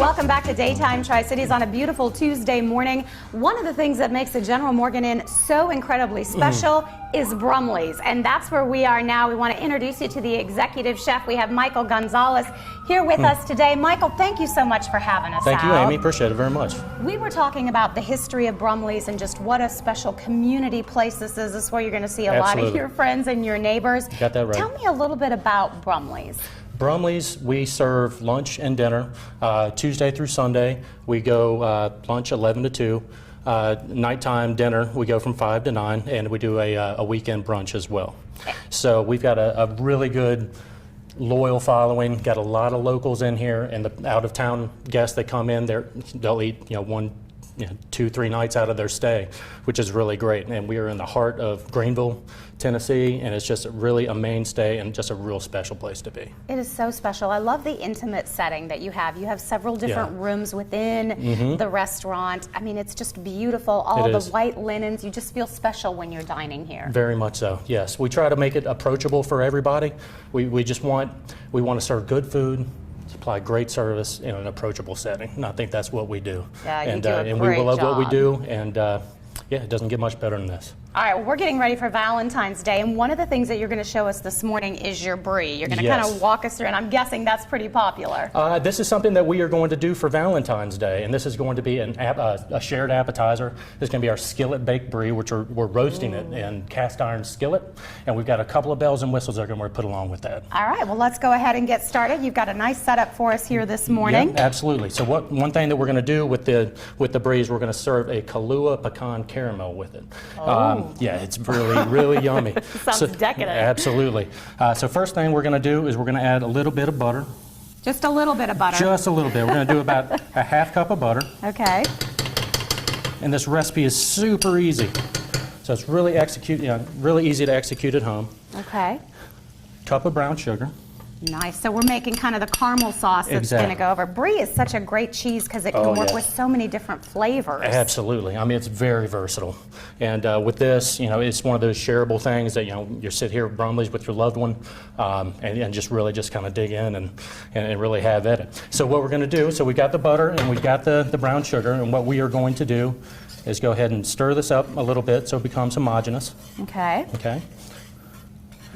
Welcome back to Daytime Tri-Cities on a beautiful Tuesday morning. One of the things that makes the General Morgan Inn so incredibly special is Brumley's, and that's where we are now. We want to introduce you to the executive chef. We have Michael Gonzalez here with us today. Michael, thank you so much for having us Thank you, Amy. Appreciate it very much. We were talking about the history of Brumley's and just what a special community place this is. This is where you're going to see a lot of your friends and your neighbors. Got that right. Tell me a little bit about Brumley's. Brumley's, we serve lunch and dinner Tuesday through Sunday. We go lunch 11 to 2. Nighttime dinner, we go from 5 to 9, and we do a weekend brunch as well. So we've got a really good, loyal following. Got a lot of locals in here, and the out-of-town guests that come in, they'll eat 2, 3 nights out of their stay, which is really great. And we are in the heart of Greenville, Tennessee, and it's just really a mainstay and just a real special place to be. It is so special. I love the intimate setting that you have. You have several different rooms within the restaurant. I mean, it's just beautiful. All the white linens. You just feel special when you're dining here. Very much so, yes. We try to make it approachable for everybody. We want to serve good food, supply great service in an approachable setting, and I think that's what we do. Yeah, you and do a and great we love job. what we do, and yeah, it doesn't get much better than this. All right, well, we're getting ready for Valentine's Day, and one of the things that you're going to show us this morning is your brie. You're going to kind of walk us through, and I'm guessing that's pretty popular. This is something that we are going to do for Valentine's Day, and this is going to be a shared appetizer. This is going to be our skillet baked brie, which we're roasting it in cast iron skillet, and we've got a couple of bells and whistles that are going to be put along with that. All right, well, let's go ahead and get started. You've got a nice setup for us here this morning. Yeah, absolutely. So one thing that we're going to do with the brie is we're going to serve a Kahlua pecan caramel with it. Yeah, it's really yummy. Sounds decadent. Absolutely. So first thing we're going to do is we're going to add a little bit of butter. Just a little bit of butter. Just a little bit. We're going to do about a half cup of butter. Okay. And this recipe is super easy. So it's really really easy to execute at home. Okay. Cup of brown sugar. Nice. So we're making kind of the caramel sauce that's going to go over. Brie is such a great cheese because it can work with so many different flavors. Absolutely. I mean, it's very versatile. And with this, it's one of those shareable things that, you sit here at Brumley's with your loved one and just really just kind of dig in and really have at it. So what we're going to do, so we got the butter and we got the brown sugar, and what we are going to do is go ahead and stir this up a little bit so it becomes homogeneous. Okay. Okay.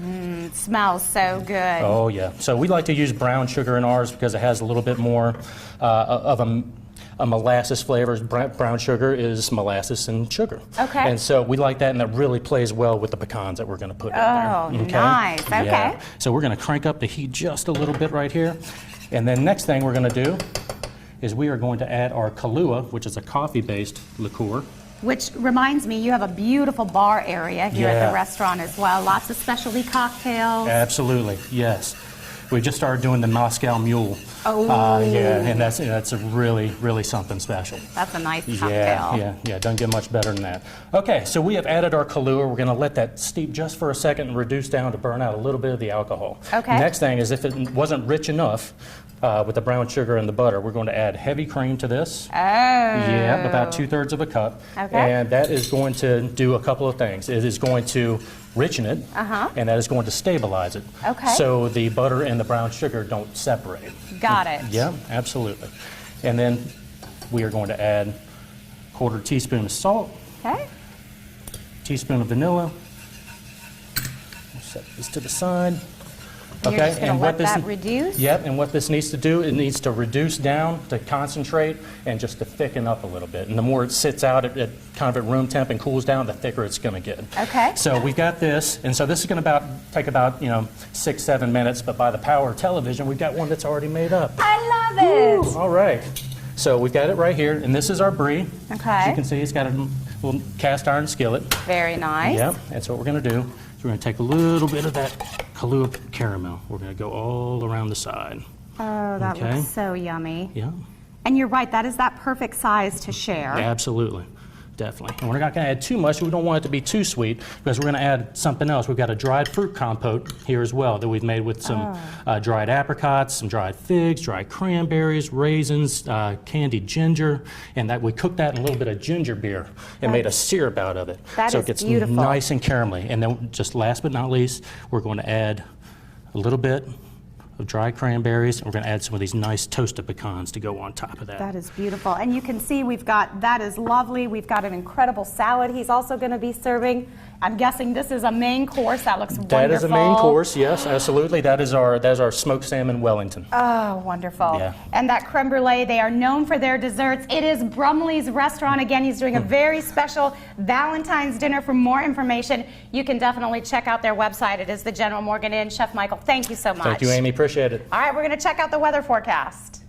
It smells so good. Oh, yeah. So we like to use brown sugar in ours because it has a little bit more of a molasses flavor. Brown sugar is molasses and sugar. Okay. And so we like that, and that really plays well with the pecans that we're going to put in there. Oh, nice. Okay. Yeah. So we're going to crank up the heat just a little bit right here. And then next thing we're going to do is we are going to add our Kahlua, which is a coffee-based liqueur. Which reminds me, you have a beautiful bar area here at the restaurant as well. Lots of specialty cocktails. Absolutely, yes. We just started doing the Moscow Mule. Oh. Yeah, and that's a really something special. That's a nice cocktail. Yeah, doesn't get much better than that. Okay, so we have added our Kahlua. We're going to let that steep just for a second and reduce down to burn out a little bit of the alcohol. Okay. Next thing is, if it wasn't rich enough with the brown sugar and the butter, we're going to add heavy cream to this. Oh. Yeah, about 2/3 of a cup. Okay. And that is going to do a couple of things. It is going to richen it, and that is going to stabilize it. Okay. So the butter and the brown sugar don't separate. Got it. Yeah, absolutely. And then we are going to add a 1/4 teaspoon of salt. Okay. Teaspoon of vanilla. We'll set this to the side. You're just going to let that reduce? Yep, and what this needs to do, it needs to reduce down, to concentrate, and just to thicken up a little bit. And the more it sits out at kind of at room temp and cools down, the thicker it's going to get. Okay. So we've got this, and so this is going to take about 6-7 minutes, but by the power of television, we've got one that's already made up. I love it. Woo! All right. So we've got it right here, and this is our brie. Okay. As you can see, it's got a little cast iron skillet. Very nice. Yep, and so what we're going to do is we're going to take a little bit of that Kahlua caramel. We're going to go all around the side. Oh, that looks so yummy. Yeah. And you're right, that is that perfect size to share. Absolutely. Definitely. And we're not going to add too much. We don't want it to be too sweet because we're going to add something else. We've got a dried fruit compote here as well that we've made with some dried apricots, some dried figs, dried cranberries, raisins, candied ginger, and that we cooked that in a little bit of ginger beer and made a syrup out of it. That so is it gets beautiful. Nice and caramelly. And then just last but not least, we're going to add a little bit of dried cranberries, and we're going to add some of these nice toasted pecans to go on top of that. That is beautiful. And you can see that is lovely. We've got an incredible salad he's also going to be serving. I'm guessing this is a main course. That looks wonderful. That is a main course, yes, absolutely. That is our smoked salmon Wellington. Oh, wonderful. Yeah. And that creme brulee, they are known for their desserts. It is Brumley's restaurant. Again, he's doing a very special Valentine's dinner. For more information, you can definitely check out their website. It is the General Morgan Inn. Chef Michael, thank you so much. Thank you, Amy. Appreciate it. All right, we're going to check out the weather forecast.